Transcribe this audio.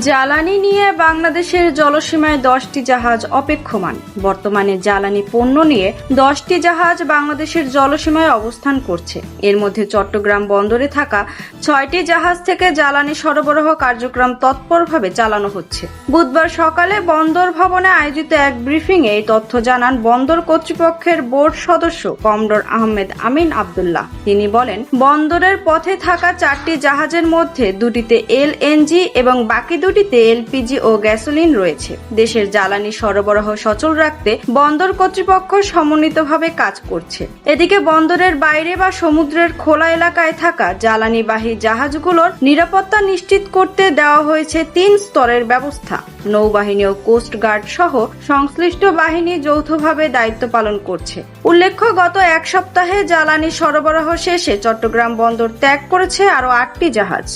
জ্বালানি নিয়ে বাংলাদেশের জলসীমায় 10টি জাহাজ অপেক্ষমান। বর্তমানে জ্বালানি পণ্য নিয়ে 10টি জাহাজ বাংলাদেশের জলসীমায় অবস্থান করছে। এর মধ্যে চট্টগ্রাম বন্দরে থাকা 6টি জাহাজ থেকে জ্বালানি সরবরাহ কার্যক্রম তৎপরভাবে চালানো হচ্ছে। বুধবার সকালে বন্দর ভবনে আয়োজিত এক ব্রিফিংয়ে এই তথ্য জানান বন্দর কর্তৃপক্ষের বোর্ড সদস্য কমডোর আহমেদ আমিন আব্দুল্লাহ। তিনি বলেন, বন্দরের পথে থাকা 4টি জাহাজের মধ্যে 2টিতে এলএনজি এবং বাকি 2টিতে এলপিজি ও গ্যাসোলিন রয়েছে। দেশের জ্বালানি সরবরাহ সচল রাখতে বন্দর কর্তৃপক্ষ সমন্বিতভাবে কাজ করছে। এদিকে বন্দরের বাইরে বা সমুদ্রের খোলা এলাকায় থাকা জ্বালানিবাহী জাহাজগুলোর নিরাপত্তা নিশ্চিত করতে দেওয়া হয়েছে 3 স্তরের ব্যবস্থা। নৌবাহিনী ও কোস্ট গার্ড সহ সংশ্লিষ্ট বাহিনী যৌথভাবে দায়িত্ব পালন করছে। উল্লেখ্য, গত এক সপ্তাহে জ্বালানি সরবরাহ শেষে চট্টগ্রাম বন্দর ত্যাগ করেছে আরও 8টি জাহাজ।